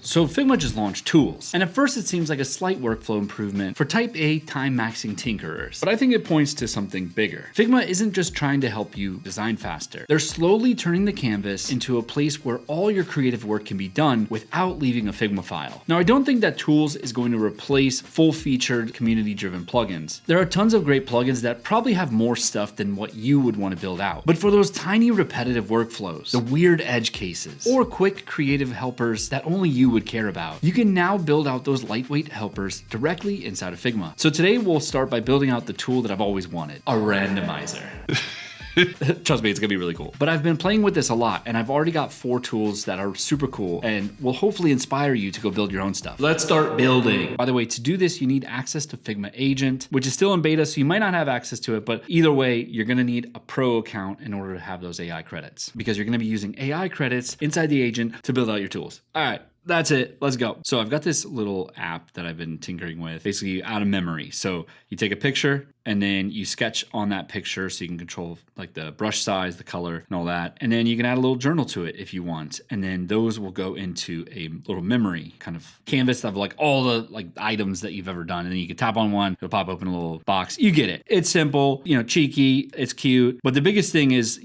So Figma just launched tools, and at first it seems like a slight workflow improvement for type A time-maxing tinkerers, but I think it points to something bigger. Figma isn't just trying to help you design faster. They're slowly turning the canvas into a place where all your creative work can be done without leaving a Figma file. Now, I don't think that tools is going to replace full-featured, community-driven plugins. There are tons of great plugins that probably have more stuff than what you would want to build out. But for those tiny repetitive workflows, the weird edge cases, or quick creative helpers that only you would care about, you can now build out those lightweight helpers directly inside of Figma. So today we'll start by building out the tool that I've always wanted, a randomizer. Trust me, it's gonna be really cool. But I've been playing with this a lot, and I've already got 4 tools that are super cool and will hopefully inspire you to go build your own stuff. Let's start building. By the way, to do this, you need access to Figma Agent, which is still in beta, so you might not have access to it, but either way, you're gonna need a pro account in order to have those AI credits, because you're gonna be using AI credits inside the agent to build out your tools. All right. That's it, let's go. So I've got this little app that I've been tinkering with, basically out of memory. So you take a picture and then you sketch on that picture so you can control like the brush size, the color and all that. And then you can add a little journal to it if you want. And then those will go into a little memory kind of canvas of like all the like items that you've ever done. And then you can tap on one, it'll pop open a little box. You get it. It's simple, cheeky, it's cute. But the biggest thing is,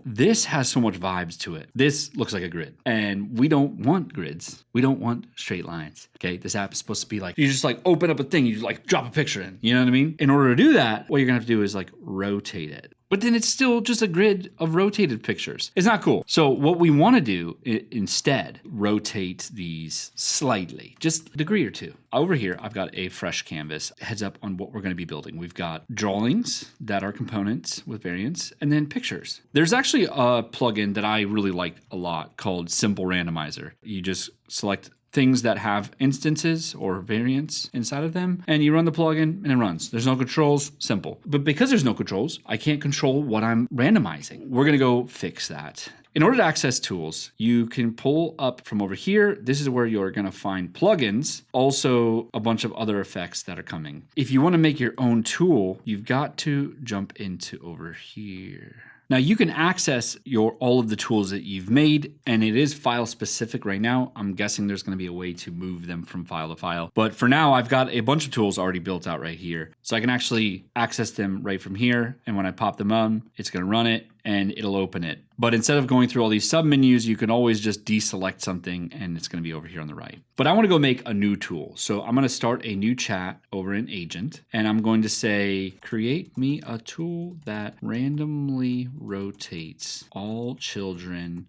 this has so much vibes to it. This looks like a grid and we don't want grids. We don't want straight lines. Okay, this app is supposed to be like, you just like open up a thing, you like drop a picture in, you know what I mean? In order to do that, what you're gonna have to do is like rotate it. But then it's still just a grid of rotated pictures. It's not cool. So what we wanna do instead, rotate these slightly, just a degree or two. Over here, I've got a fresh canvas, heads up on what we're gonna be building. We've got drawings that are components with variants, and then pictures. There's actually a plugin that I really like a lot called Simple Randomizer. You just select things that have instances or variants inside of them, and you run the plugin and it runs. There's no controls, simple. But because there's no controls, I can't control what I'm randomizing. We're gonna go fix that. In order to access tools, you can pull up from over here. This is where you're gonna find plugins, also a bunch of other effects that are coming. If you wanna make your own tool, you've got to jump into over here. Now you can access all of the tools that you've made, and it is file specific right now. I'm guessing there's gonna be a way to move them from file to file. But for now, I've got a bunch of tools already built out right here. So I can actually access them right from here. And when I pop them on, it's gonna run it and it'll open it. But instead of going through all these sub menus, you can always just deselect something and it's gonna be over here on the right. But I wanna go make a new tool. So I'm gonna start a new chat over in Agent, and I'm going to say, create me a tool that randomly rotates all children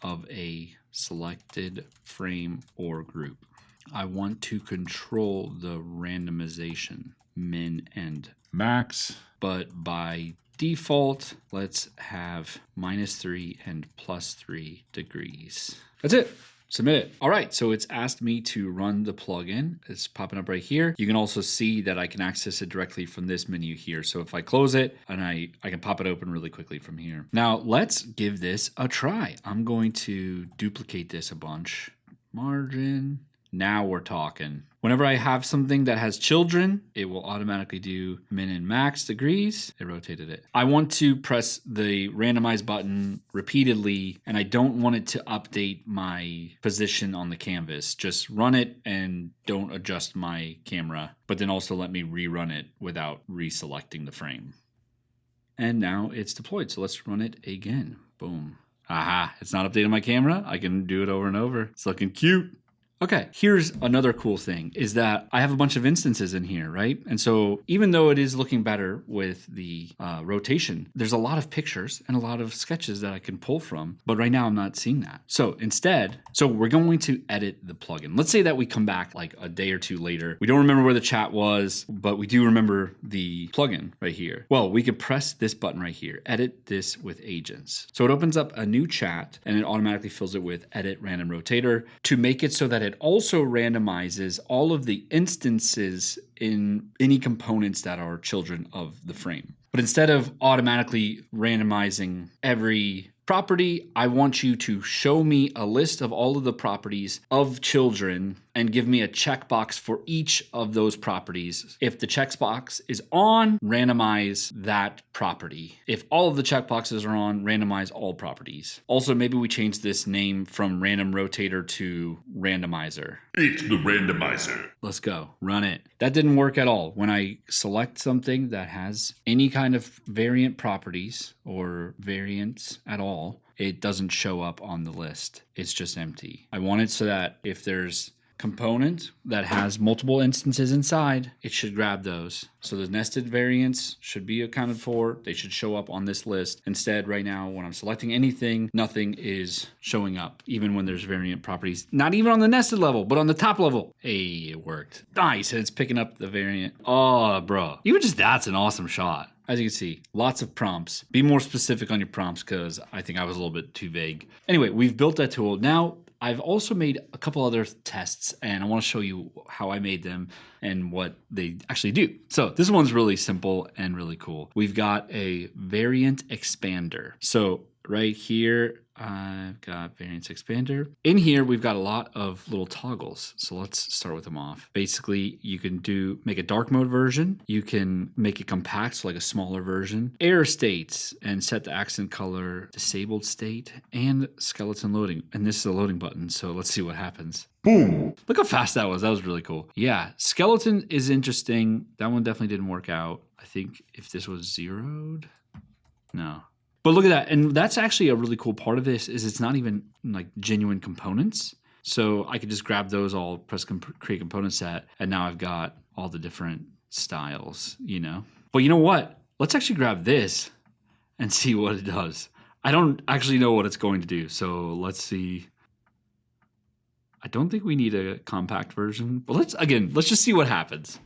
of a selected frame or group. I want to control the randomization, min and max, but by default, let's have -3 and +3 degrees. That's it. Submit it. All right, so it's asked me to run the plugin. It's popping up right here. You can also see that I can access it directly from this menu here. So if I close it, and I can pop it open really quickly from here. Now let's give this a try. I'm going to duplicate this a bunch. Margin. Now we're talking. Whenever I have something that has children, it will automatically do min and max degrees. It rotated it. I want to press the randomize button repeatedly, and I don't want it to update my position on the canvas. Just run it and don't adjust my camera, but then also let me rerun it without reselecting the frame. And now it's deployed, so let's run it again. Boom. Aha, it's not updating my camera. I can do it over and over. It's looking cute. Okay, here's another cool thing is that I have a bunch of instances in here, right? And so even though it is looking better with the rotation, there's a lot of pictures and a lot of sketches that I can pull from, but right now I'm not seeing that. So instead, we're going to edit the plugin. Let's say that we come back like a day or two later. We don't remember where the chat was, but we do remember the plugin right here. Well, we could press this button right here, edit this with agents. So it opens up a new chat and it automatically fills it with edit random rotator to make it so that it also randomizes all of the instances in any components that are children of the frame. But instead of automatically randomizing every property, I want you to show me a list of all of the properties of children and give me a checkbox for each of those properties. If the checkbox is on, randomize that property. If all of the checkboxes are on, randomize all properties. Also, maybe we change this name from random rotator to randomizer. It's the randomizer. Let's go. Run it. That didn't work at all. When I select something that has any kind of variant properties or variants at all, it doesn't show up on the list. It's just empty. I want it so that if there's component that has multiple instances inside, it should grab those. So the nested variants should be accounted for. They should show up on this list. Instead, right now, when I'm selecting anything, nothing is showing up, even when there's variant properties. Not even on the nested level, but on the top level. Hey, it worked. Nice, and it's picking up the variant. Oh, bro. Even just that's an awesome shot. As you can see, lots of prompts. Be more specific on your prompts because I think I was a little bit too vague. Anyway, we've built that tool. Now, I've also made a couple other tests and I want to show you how I made them and what they actually do. So this one's really simple and really cool. We've got a variant expander. So right here, I've got variance expander. In here, we've got a lot of little toggles. So let's start with them off. Basically, you can make a dark mode version. You can make it compact, so like a smaller version. Error states and set the accent color, disabled state, and skeleton loading. And this is a loading button, so let's see what happens. Boom. Look how fast that was. That was really cool. Yeah, skeleton is interesting. That one definitely didn't work out. I think if this was zeroed, no. But look at that. And that's actually a really cool part of this is it's not even like genuine components. So I could just grab those all, press create component set, and now I've got all the different styles, you know? But you know what? Let's actually grab this and see what it does. I don't actually know what it's going to do. So let's see. I don't think we need a compact version, but let's just see what happens.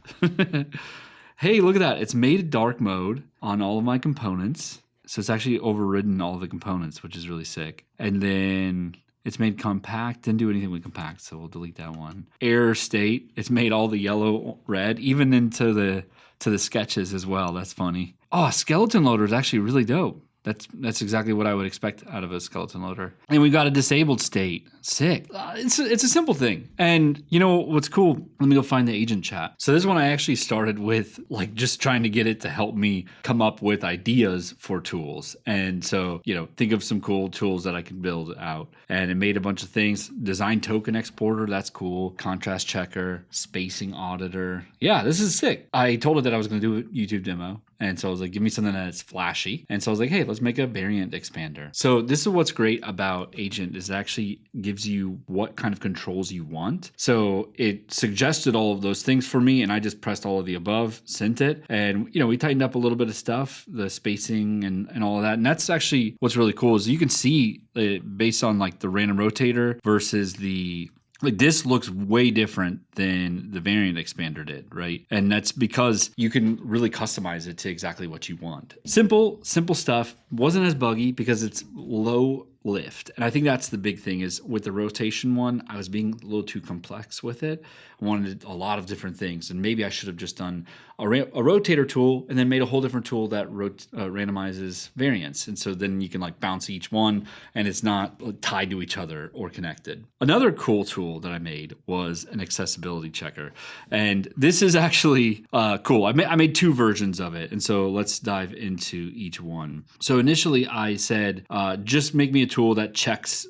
Hey, look at that. It's made a dark mode on all of my components. So it's actually overridden all the components, which is really sick. And then it's made compact, didn't do anything with compact, so we'll delete that one. Error state, it's made all the yellow red, even into the sketches as well. That's funny. Oh, skeleton loader is actually really dope. That's exactly what I would expect out of a skeleton loader. And we got a disabled state. Sick. It's a simple thing. And you know what's cool? Let me go find the agent chat. So this one I actually started with like just trying to get it to help me come up with ideas for tools. And so, you know, think of some cool tools that I can build out. And it made a bunch of things. Design token exporter, that's cool. Contrast checker, spacing auditor. Yeah, this is sick. I told it that I was going to do a YouTube demo. And so I was like, give me something that's flashy. And so I was like, hey, let's make a variant expander. So this is what's great about Agent is it actually gives you what kind of controls you want. So it suggested all of those things for me and I just pressed all of the above, sent it. And, you know, we tightened up a little bit of stuff, the spacing and all of that. And that's actually what's really cool is you can see it based on like the random rotator versus like this looks way different than the variant expander did, right? And that's because you can really customize it to exactly what you want. Simple stuff. Wasn't as buggy because it's low lift. And I think that's the big thing is with the rotation one, I was being a little too complex with it. I wanted a lot of different things. And maybe I should have just done a rotator tool and then made a whole different tool that randomizes variants. And so then you can like bounce each one and it's not tied to each other or connected. Another cool tool that I made was an accessibility checker. And this is actually cool. I made two versions of it. And so let's dive into each one. So initially I said, just make me a tool that checks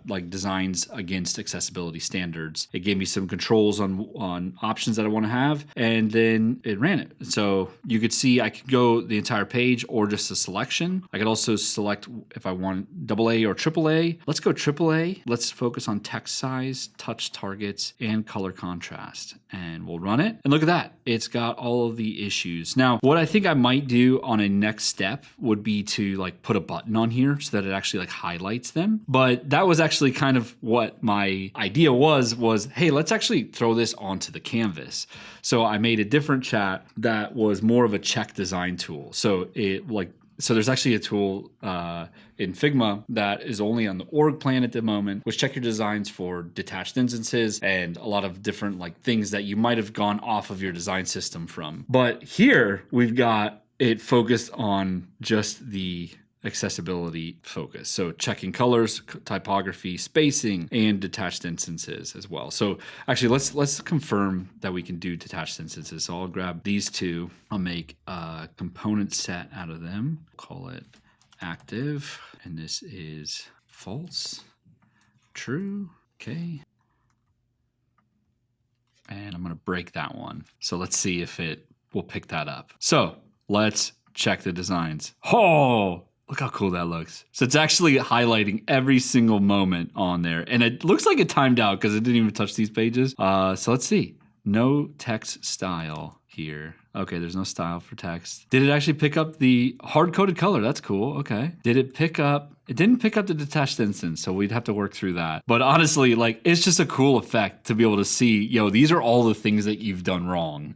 like designs against accessibility standards. It gave me some controls on options that I want to have, and then it ran it. So you could see I could go the entire page or just a selection. I could also select if I want AA or AAA. Let's go AAA. Let's focus on text size, touch targets, and color contrast. And we'll run it. And look at that. It's got all of the issues. Now, what I think I might do on a next step would be to like put a button on here so that it actually like highlights them. But that was actually kind of what my idea was, hey, let's actually throw this onto the canvas. So I made a different chat that was more of a check design tool. So there's actually a tool in Figma that is only on the org plan at the moment, which check your designs for detached instances and a lot of different like things that you might have gone off of your design system from. But here we've got it focused on just the accessibility focus. So checking colors, typography, spacing, and detached instances as well. So actually, let's confirm that we can do detached instances. So I'll grab these two. I'll make a component set out of them. Call it active, and this is false, true, okay. And I'm gonna break that one. So let's see if it will pick that up. So let's check the designs. Oh, look how cool that looks. So it's actually highlighting every single moment on there. And it looks like it timed out because it didn't even touch these pages. So let's see. No text style here. Okay, there's no style for text. Did it actually pick up the hard-coded color? That's cool, okay. Did it pick up, it didn't pick up the detached instance, so we'd have to work through that. But honestly, like, it's just a cool effect to be able to see, yo, these are all the things that you've done wrong.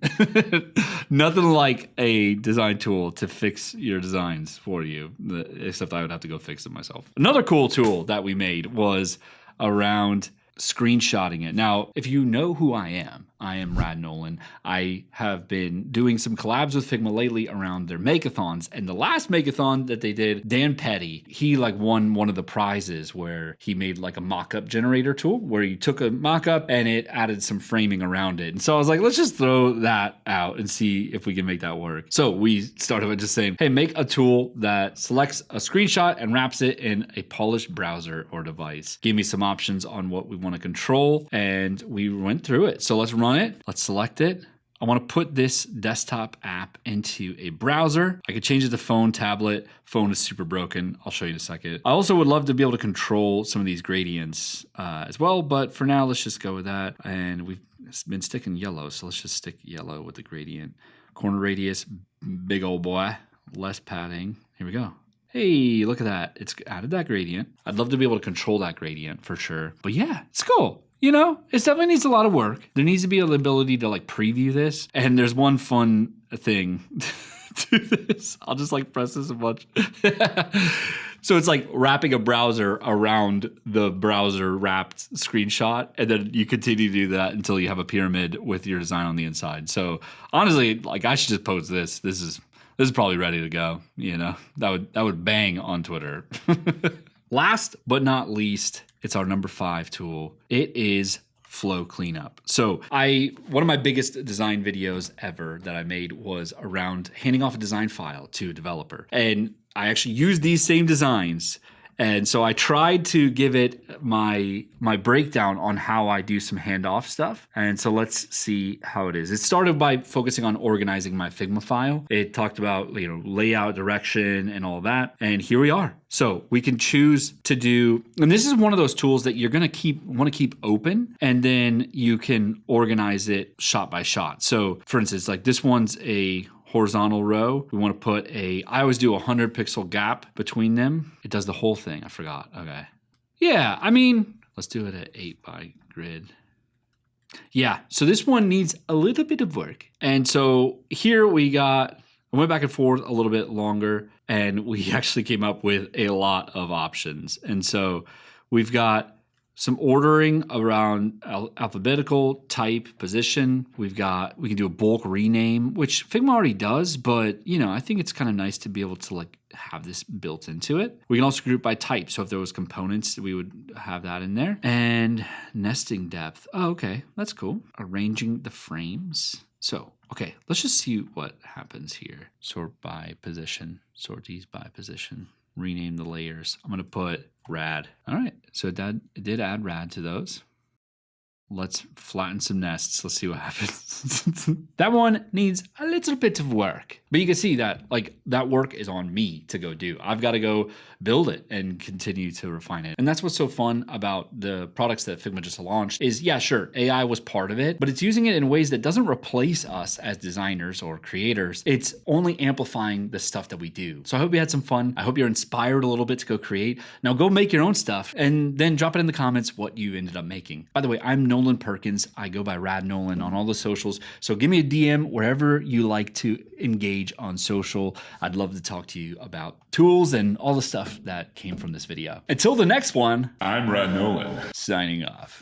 Nothing like a design tool to fix your designs for you, except I would have to go fix it myself. Another cool tool that we made was around screenshotting it. Now, if you know who I am Rad Nolan. I have been doing some collabs with Figma lately around their makeathons, and the last makeathon that they did, Dan Petty, he like won one of the prizes where he made like a mockup generator tool where you took a mockup and it added some framing around it. And so I was like, let's just throw that out and see if we can make that work. So we started with just saying, hey, make a tool that selects a screenshot and wraps it in a polished browser or device. Give me some options on what we want to control, and we went through it. So let's run it. Let's select it. I want to put this desktop app into a browser. I could change it to phone, tablet. Phone is super broken. I'll show you in a second. I also would love to be able to control some of these gradients as well, but for now, let's just go with that. And we've been sticking yellow, so let's just stick yellow with the gradient. Corner radius, big old boy. Less padding. Here we go. Hey, look at that. It's added that gradient. I'd love to be able to control that gradient for sure. But yeah, it's cool. You know, it definitely needs a lot of work. There needs to be an ability to like preview this. And there's one fun thing to this. I'll just like press this a bunch. So it's like wrapping a browser around the browser wrapped screenshot. And then you continue to do that until you have a pyramid with your design on the inside. So honestly, like I should just post this. This is probably ready to go. You know, that would bang on Twitter. Last but not least, it's our number 5 tool. It is flow cleanup. So one of my biggest design videos ever that I made was around handing off a design file to a developer. And I actually used these same designs. And so I tried to give it my breakdown on how I do some handoff stuff. And so let's see how it is. It started by focusing on organizing my Figma file. It talked about, you know, layout, direction, and all that. And here we are. So we can choose to do, and this is one of those tools that you're going to want to keep open, and then you can organize it shot by shot. So for instance, like this one's a horizontal row. We want to put I always do a 100 pixel gap between them. It does the whole thing. I forgot. Okay. Yeah, I mean, let's do it at 8 by grid. Yeah, so this one needs a little bit of work. And so here I went back and forth a little bit longer, and we actually came up with a lot of options. And so we've got some ordering around alphabetical, type, position. We can do a bulk rename, which Figma already does, but you know, I think it's kind of nice to be able to like have this built into it. We can also group by type. So if there was components, we would have that in there. And nesting depth. Oh, okay, that's cool. Arranging the frames. So, okay, let's just see what happens here. Sort by position, sort these by position. Rename the layers. I'm going to put rad. All right, so it did add rad to those. Let's flatten some nests. Let's see what happens. That one needs a little bit of work, but you can see that like that work is on me to go do. I've got to go build it and continue to refine it. And that's what's so fun about the products that Figma just launched is, yeah, sure, AI was part of it, but it's using it in ways that doesn't replace us as designers or creators. It's only amplifying the stuff that we do. So I hope you had some fun. I hope you're inspired a little bit to go create. Now go make your own stuff and then drop it in the comments what you ended up making. By the way, I'm Nolan Perkins. I go by Rad Nolan on all the socials. So give me a DM wherever you like to engage on social. I'd love to talk to you about tools and all the stuff that came from this video. Until the next one, I'm Rad Nolan. Signing off.